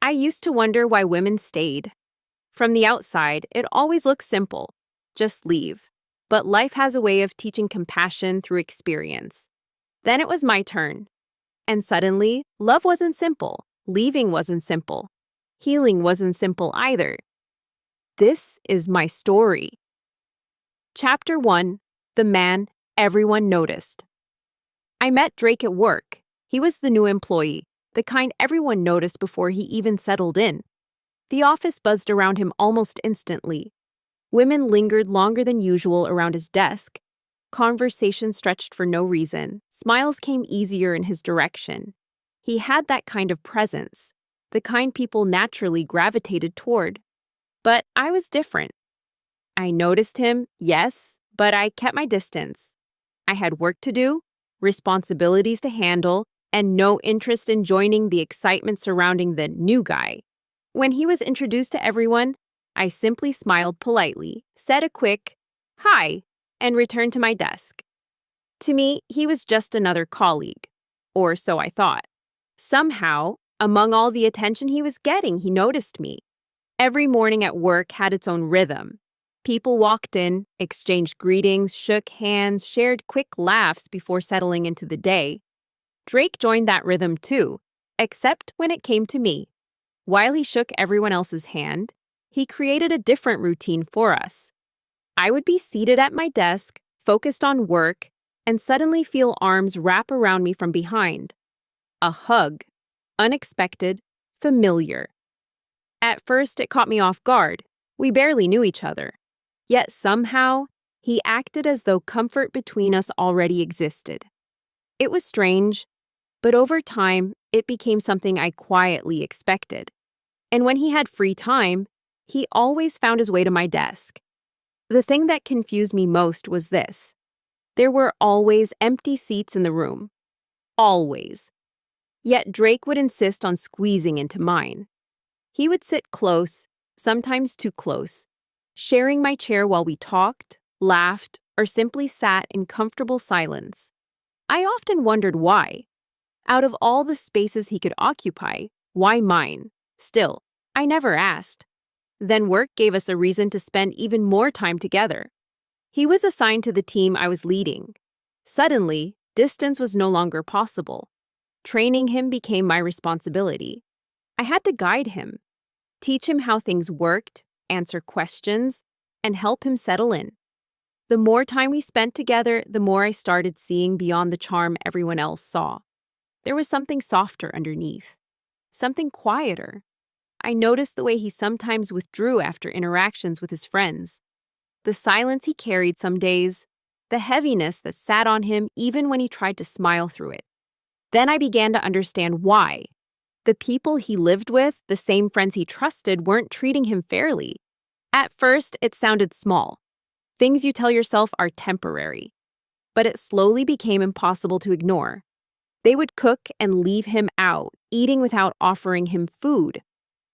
I used to wonder why women stayed. From the outside, it always looks simple. Just leave. But life has a way of teaching compassion through experience. Then it was my turn. And suddenly, love wasn't simple. Leaving wasn't simple. Healing wasn't simple either. This is my story. Chapter 1: The Man Everyone Noticed. I met Drake at work. He was the new employee, the kind everyone noticed before he even settled in. The office buzzed around him almost instantly. Women lingered longer than usual around his desk. Conversation stretched for no reason. Smiles came easier in his direction. He had that kind of presence, the kind people naturally gravitated toward. But I was different. I noticed him, yes, but I kept my distance. I had work to do, responsibilities to handle, and no interest in joining the excitement surrounding the new guy. When he was introduced to everyone, I simply smiled politely, said a quick, "Hi," and returned to my desk. To me, he was just another colleague. Or so I thought. Somehow, among all the attention he was getting, he noticed me. Every morning at work had its own rhythm. People walked in, exchanged greetings, shook hands, shared quick laughs before settling into the day. Drake joined that rhythm too, except when it came to me. While he shook everyone else's hand, he created a different routine for us. I would be seated at my desk, focused on work, and suddenly feel arms wrap around me from behind. A hug. Unexpected, familiar. At first, it caught me off guard. We barely knew each other. Yet somehow, he acted as though comfort between us already existed. It was strange, but over time, it became something I quietly expected. And when he had free time, he always found his way to my desk. The thing that confused me most was this. There were always empty seats in the room. Always. Yet Drake would insist on squeezing into mine. He would sit close, sometimes too close, sharing my chair while we talked, laughed, or simply sat in comfortable silence. I often wondered why. Out of all the spaces he could occupy, why mine? Still, I never asked. Then work gave us a reason to spend even more time together. He was assigned to the team I was leading. Suddenly, distance was no longer possible. Training him became my responsibility. I had to guide him, teach him how things worked, answer questions, and help him settle in. The more time we spent together, the more I started seeing beyond the charm everyone else saw. There was something softer underneath, something quieter. I noticed the way he sometimes withdrew after interactions with his friends, the silence he carried some days, the heaviness that sat on him even when he tried to smile through it. Then I began to understand why. The people he lived with, the same friends he trusted, weren't treating him fairly. At first, it sounded small. Things you tell yourself are temporary. But it slowly became impossible to ignore. They would cook and leave him out, eating without offering him food.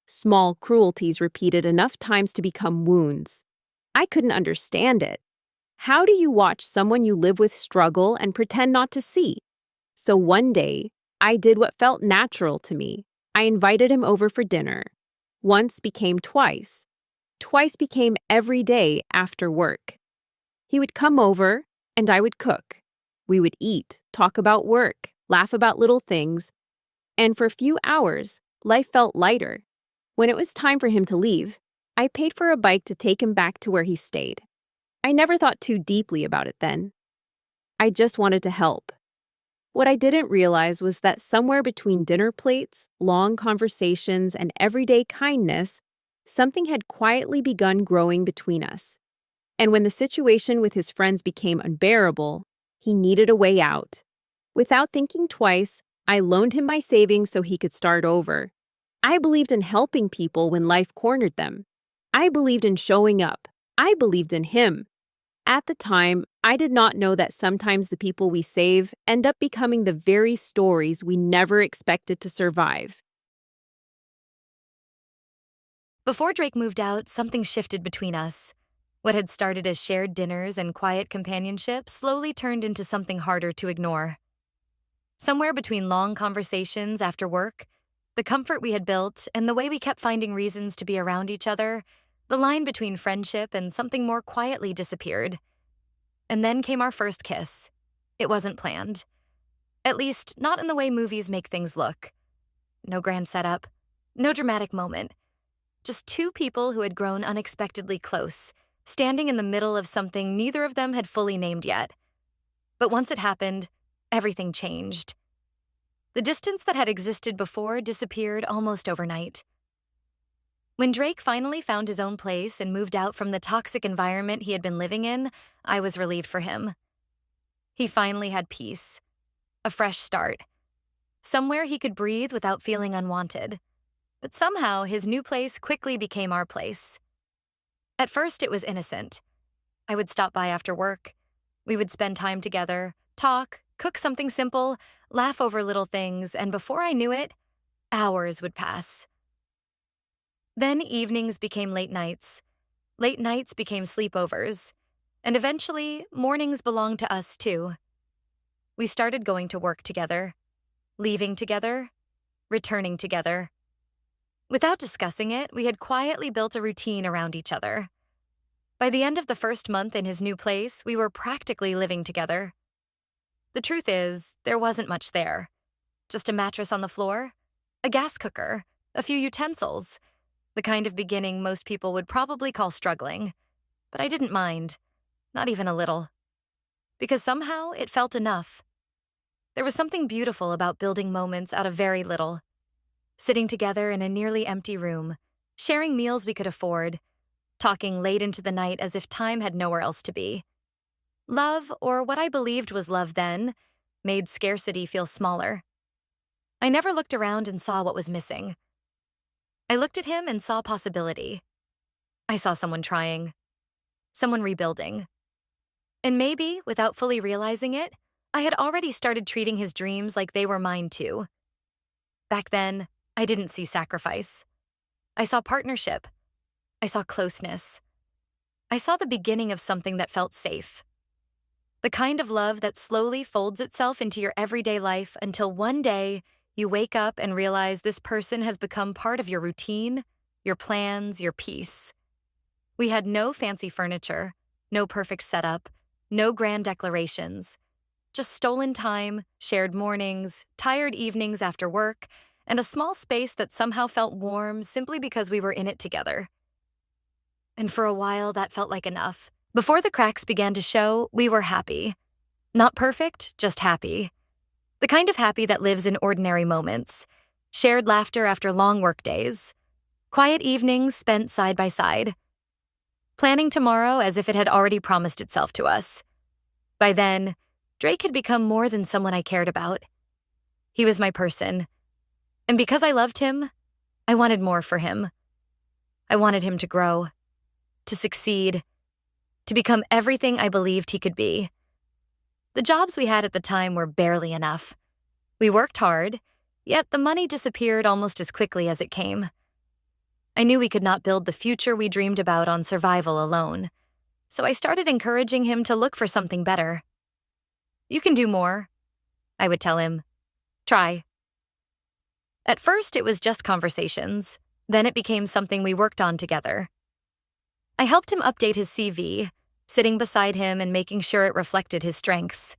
Small cruelties repeated enough times to become wounds. I couldn't understand it. How do you watch someone you live with struggle and pretend not to see? So one day, I did what felt natural to me. I invited him over for dinner. Once became twice. Twice became every day after work. He would come over, and I would cook. We would eat, talk about work, laugh about little things. And for a few hours, life felt lighter. When it was time for him to leave, I paid for a bike to take him back to where he stayed. I never thought too deeply about it then. I just wanted to help. What I didn't realize was that somewhere between dinner plates, long conversations, and everyday kindness, something had quietly begun growing between us. And when the situation with his friends became unbearable, he needed a way out. Without thinking twice, I loaned him my savings so he could start over. I believed in helping people when life cornered them. I believed in showing up. I believed in him. At the time, I did not know that sometimes the people we save end up becoming the very stories we never expected to survive. Before Drake moved out, something shifted between us. What had started as shared dinners and quiet companionship slowly turned into something harder to ignore. Somewhere between long conversations after work The comfort we had built and the way we kept finding reasons to be around each other, the line between friendship and something more quietly disappeared. And then came our first kiss. It wasn't planned. At least, not in the way movies make things look. No grand setup, no dramatic moment. Just two people who had grown unexpectedly close, standing in the middle of something neither of them had fully named yet. But once it happened, everything changed. The distance that had existed before disappeared almost overnight. When Drake finally found his own place and moved out from the toxic environment he had been living in, I was relieved for him. He finally had peace, a fresh start, somewhere he could breathe without feeling unwanted. But somehow, his new place quickly became our place. At first, it was innocent. I would stop by after work. We would spend time together, talk, cook something simple, laugh over little things, and before I knew it, hours would pass. Then evenings became late nights became sleepovers, and eventually, mornings belonged to us too. We started going to work together, leaving together, returning together. Without discussing it, we had quietly built a routine around each other. By the end of the first month in his new place, we were practically living together. The truth is, there wasn't much there. Just a mattress on the floor, a gas cooker, a few utensils, the kind of beginning most people would probably call struggling. But I didn't mind, not even a little. Because somehow it felt enough. There was something beautiful about building moments out of very little. Sitting together in a nearly empty room, sharing meals we could afford, talking late into the night as if time had nowhere else to be. Love, or what I believed was love then, made scarcity feel smaller. I never looked around and saw what was missing. I looked at him and saw possibility. I saw someone trying, someone rebuilding. And maybe, without fully realizing it, I had already started treating his dreams like they were mine too. Back then, I didn't see sacrifice. I saw partnership. I saw closeness. I saw the beginning of something that felt safe. The kind of love that slowly folds itself into your everyday life until one day you wake up and realize this person has become part of your routine, your plans, your peace. We had no fancy furniture, no perfect setup, no grand declarations. Just stolen time, shared mornings, tired evenings after work, and a small space that somehow felt warm simply because we were in it together. And for a while, that felt like enough. Before the cracks began to show, we were happy. Not perfect, just happy. The kind of happy that lives in ordinary moments. Shared laughter after long workdays. Quiet evenings spent side by side. Planning tomorrow as if it had already promised itself to us. By then, Drake had become more than someone I cared about. He was my person. And because I loved him, I wanted more for him. I wanted him to grow, to succeed, to become everything I believed he could be. The jobs we had at the time were barely enough. We worked hard, yet the money disappeared almost as quickly as it came. I knew we could not build the future we dreamed about on survival alone, so I started encouraging him to look for something better. "You can do more," I would tell him. "Try." At first, it was just conversations. Then it became something we worked on together. I helped him update his CV, sitting beside him and making sure it reflected his strengths.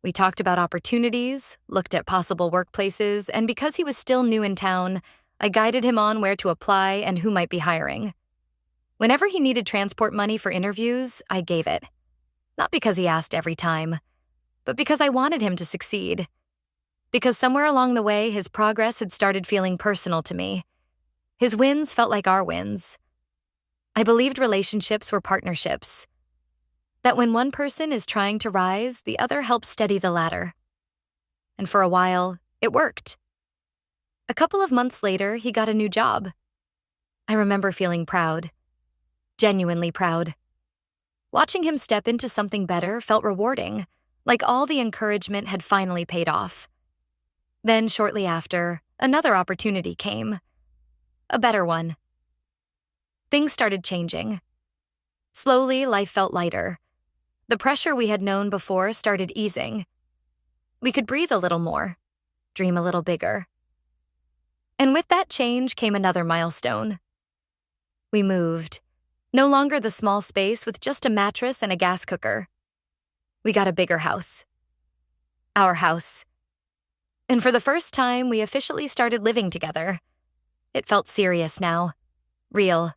We talked about opportunities, looked at possible workplaces, and because he was still new in town, I guided him on where to apply and who might be hiring. Whenever he needed transport money for interviews, I gave it. Not because he asked every time, but because I wanted him to succeed. Because somewhere along the way, his progress had started feeling personal to me. His wins felt like our wins. I believed relationships were partnerships. That when one person is trying to rise, the other helps steady the ladder. And for a while, it worked. A couple of months later, he got a new job. I remember feeling proud. Genuinely proud. Watching him step into something better felt rewarding, like all the encouragement had finally paid off. Then, shortly after, another opportunity came. A better one. Things started changing. Slowly, life felt lighter. The pressure we had known before started easing. We could breathe a little more, dream a little bigger. And with that change came another milestone. We moved. No longer the small space with just a mattress and a gas cooker. We got a bigger house. Our house. And for the first time, we officially started living together. It felt serious now. Real.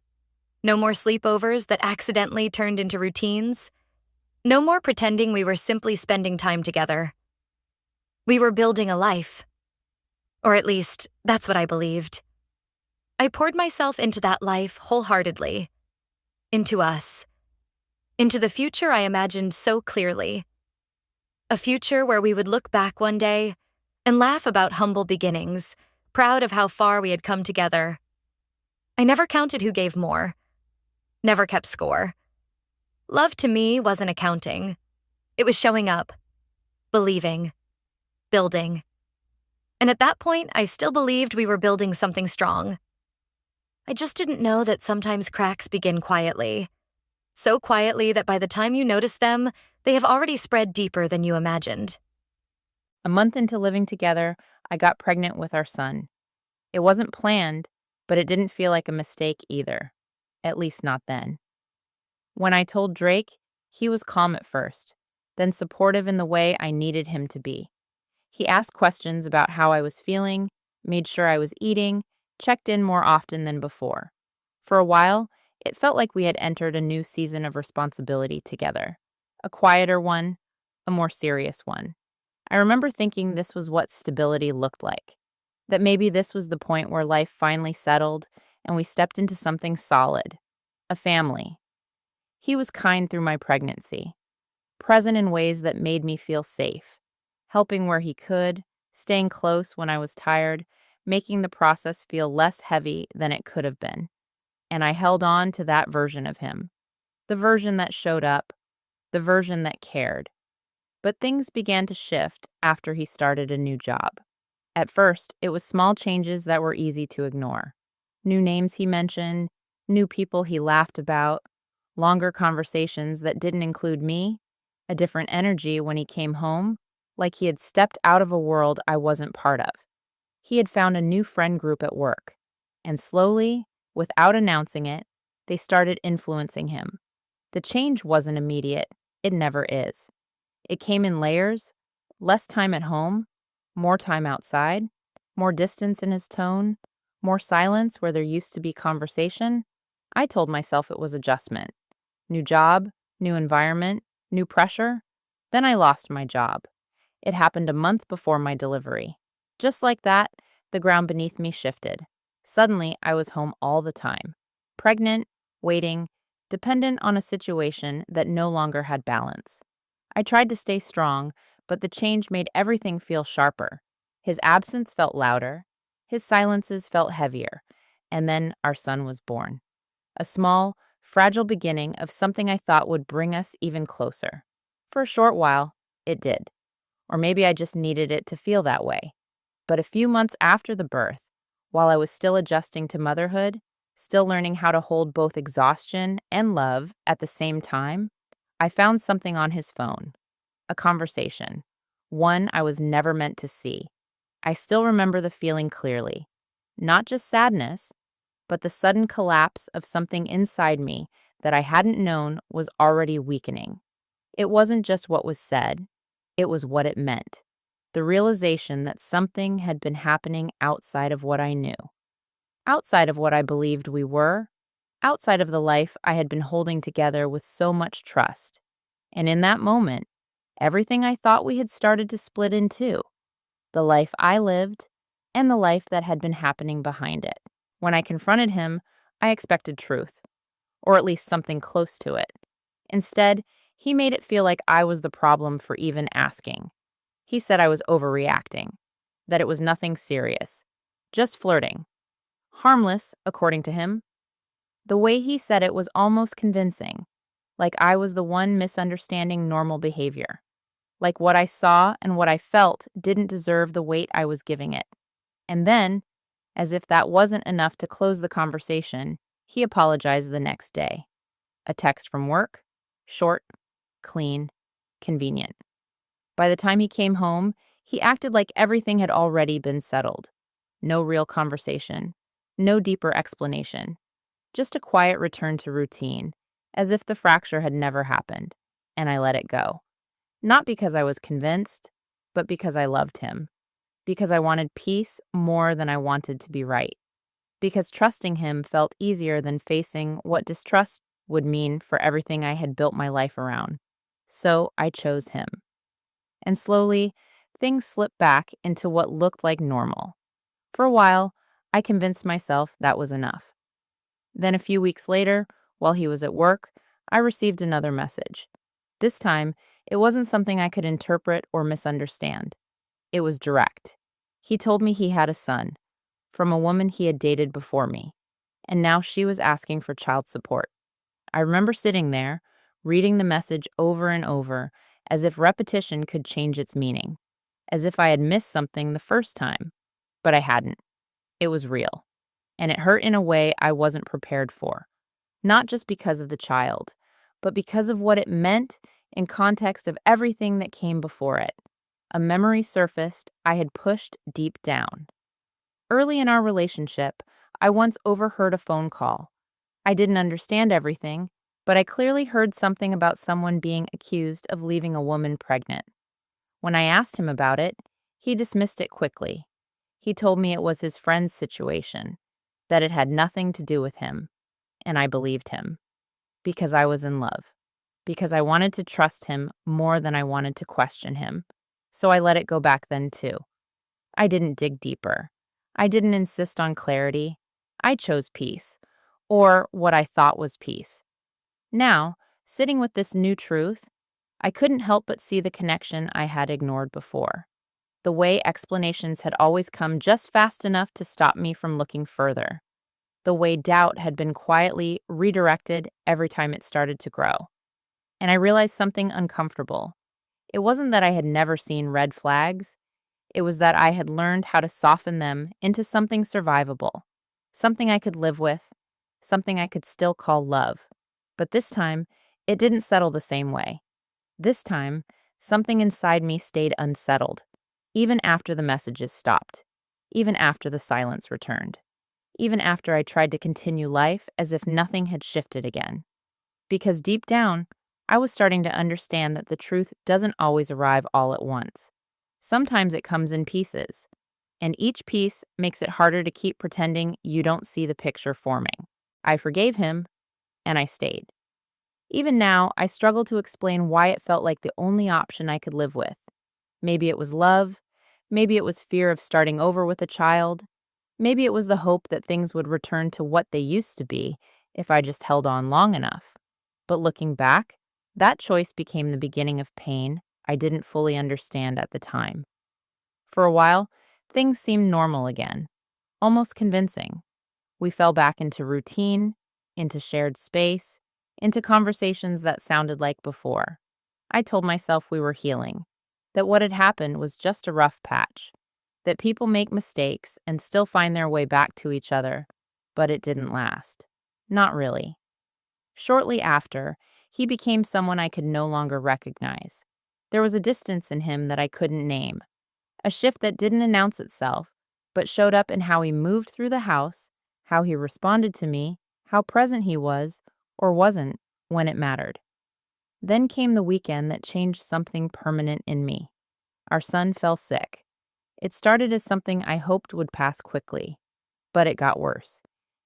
No more sleepovers that accidentally turned into routines. No more pretending we were simply spending time together. We were building a life. Or at least, that's what I believed. I poured myself into that life wholeheartedly. Into us. Into the future I imagined so clearly. A future where we would look back one day and laugh about humble beginnings, proud of how far we had come together. I never counted who gave more. Never kept score. Love to me wasn't accounting. It was showing up, believing, building. And at that point, I still believed we were building something strong. I just didn't know that sometimes cracks begin quietly. So quietly that by the time you notice them, they have already spread deeper than you imagined. A month into living together, I got pregnant with our son. It wasn't planned, but it didn't feel like a mistake either. At least not then. When I told Drake, he was calm at first, then supportive in the way I needed him to be. He asked questions about how I was feeling, made sure I was eating, checked in more often than before. For a while, it felt like we had entered a new season of responsibility together. A quieter one, a more serious one. I remember thinking this was what stability looked like. That maybe this was the point where life finally settled and we stepped into something solid. A family. He was kind through my pregnancy, present in ways that made me feel safe, helping where he could, staying close when I was tired, making the process feel less heavy than it could have been. And I held on to that version of him, the version that showed up, the version that cared. But things began to shift after he started a new job. At first, it was small changes that were easy to ignore. New names he mentioned, new people he laughed about, longer conversations that didn't include me, a different energy when he came home, like he had stepped out of a world I wasn't part of. He had found a new friend group at work, and slowly, without announcing it, they started influencing him. The change wasn't immediate, it never is. It came in layers, less time at home, more time outside, more distance in his tone, more silence where there used to be conversation. I told myself it was adjustment. New job, new environment, new pressure. Then I lost my job. It happened a month before my delivery. Just like that, the ground beneath me shifted. Suddenly, I was home all the time. Pregnant, waiting, dependent on a situation that no longer had balance. I tried to stay strong, but the change made everything feel sharper. His absence felt louder. His silences felt heavier. And then our son was born. A small, fragile beginning of something I thought would bring us even closer. For a short while, it did. Or maybe I just needed it to feel that way. But a few months after the birth, while I was still adjusting to motherhood, still learning how to hold both exhaustion and love at the same time, I found something on his phone. A conversation. One I was never meant to see. I still remember the feeling clearly. Not just sadness, but the sudden collapse of something inside me that I hadn't known was already weakening. It wasn't just what was said, it was what it meant. The realization that something had been happening outside of what I knew, outside of what I believed we were, outside of the life I had been holding together with so much trust. And in that moment, everything I thought we had started to split in two, the life I lived and the life that had been happening behind it. When I confronted him, I expected truth, or at least something close to it. Instead, he made it feel like I was the problem for even asking. He said I was overreacting, that it was nothing serious, just flirting. Harmless, according to him. The way he said it was almost convincing, like I was the one misunderstanding normal behavior, like what I saw and what I felt didn't deserve the weight I was giving it. And then, as if that wasn't enough to close the conversation, he apologized the next day. A text from work, short, clean, convenient. By the time he came home, he acted like everything had already been settled. no real conversation, no deeper explanation, just a quiet return to routine, as if the fracture had never happened, and I let it go. Not because I was convinced, but because I loved him, because I wanted peace more than I wanted to be right, because trusting him felt easier than facing what distrust would mean for everything I had built my life around. So I chose him. And slowly, things slipped back into what looked like normal. For a while, I convinced myself that was enough. Then a few weeks later, while he was at work, I received another message. This time, it wasn't something I could interpret or misunderstand. It was direct. He told me he had a son from a woman he had dated before me, and now she was asking for child support. I remember sitting there, reading the message over and over, as if repetition could change its meaning, as if I had missed something the first time. But I hadn't. It was real, and it hurt in a way I wasn't prepared for, not just because of the child, but because of what it meant in context of everything that came before it. A memory surfaced I had pushed deep down. Early in our relationship, I once overheard a phone call. I didn't understand everything, but I clearly heard something about someone being accused of leaving a woman pregnant. When I asked him about it, he dismissed it quickly. He told me it was his friend's situation, that it had nothing to do with him, and I believed him. Because I was in love. Because I wanted to trust him more than I wanted to question him. So I let it go back then too. I didn't dig deeper. I didn't insist on clarity. I chose peace, or what I thought was peace. Now, sitting with this new truth, I couldn't help but see the connection I had ignored before. The way explanations had always come just fast enough to stop me from looking further. The way doubt had been quietly redirected every time it started to grow. And I realized something uncomfortable. It wasn't that I had never seen red flags. It was that I had learned how to soften them into something survivable, something I could live with, something I could still call love. But this time, it didn't settle the same way. This time, something inside me stayed unsettled, even after the messages stopped, even after the silence returned, even after I tried to continue life as if nothing had shifted again. Because deep down, I was starting to understand that the truth doesn't always arrive all at once. Sometimes it comes in pieces, and each piece makes it harder to keep pretending you don't see the picture forming. I forgave him, and I stayed. Even now, I struggle to explain why it felt like the only option I could live with. Maybe it was love, maybe it was fear of starting over with a child, maybe it was the hope that things would return to what they used to be if I just held on long enough. But looking back, that choice became the beginning of pain I didn't fully understand at the time. For a while, things seemed normal again, almost convincing. We fell back into routine, into shared space, into conversations that sounded like before. I told myself we were healing, that what had happened was just a rough patch, that people make mistakes and still find their way back to each other, but it didn't last. Not really. Shortly after, he became someone I could no longer recognize. There was a distance in him that I couldn't name, a shift that didn't announce itself, but showed up in how he moved through the house, how he responded to me, how present he was, or wasn't, when it mattered. Then came the weekend that changed something permanent in me. Our son fell sick. It started as something I hoped would pass quickly, but it got worse.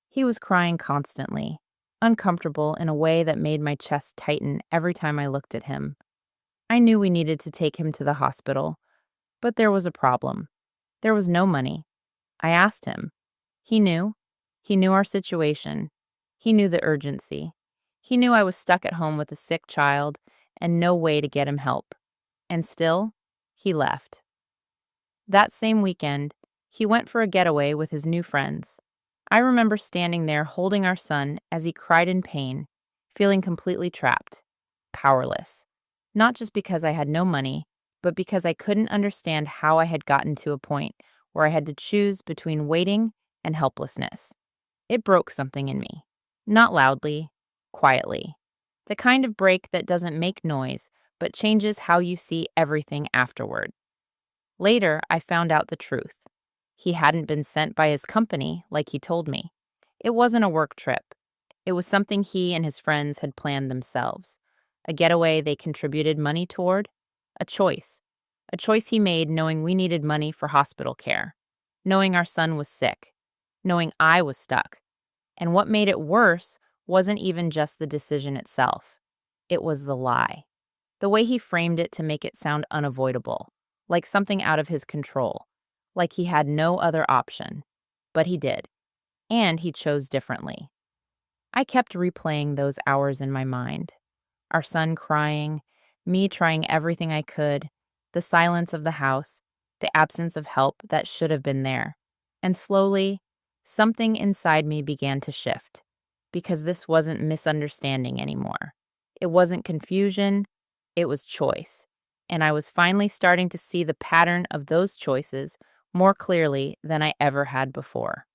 He was crying constantly, uncomfortable in a way that made my chest tighten every time I looked at him. I knew we needed to take him to the hospital, but there was a problem. There was no money. I asked him. He knew. He knew our situation. He knew the urgency. He knew I was stuck at home with a sick child and no way to get him help. And still, he left. That same weekend, he went for a getaway with his new friends. I remember standing there holding our son as he cried in pain, feeling completely trapped, powerless. Not just because I had no money, but because I couldn't understand how I had gotten to a point where I had to choose between waiting and helplessness. It broke something in me. Not loudly, quietly. The kind of break that doesn't make noise, but changes how you see everything afterward. Later, I found out the truth. He hadn't been sent by his company like he told me. It wasn't a work trip. It was something he and his friends had planned themselves. A getaway they contributed money toward. A choice. A choice he made knowing we needed money for hospital care. Knowing our son was sick. Knowing I was stuck. And what made it worse wasn't even just the decision itself. It was the lie. The way he framed it to make it sound unavoidable, like something out of his control, like he had no other option. But he did, and he chose differently. I kept replaying those hours in my mind. Our son crying, me trying everything I could, the silence of the house, the absence of help that should have been there. And slowly, something inside me began to shift, because this wasn't misunderstanding anymore. It wasn't confusion, it was choice. And I was finally starting to see the pattern of those choices more clearly than I ever had before.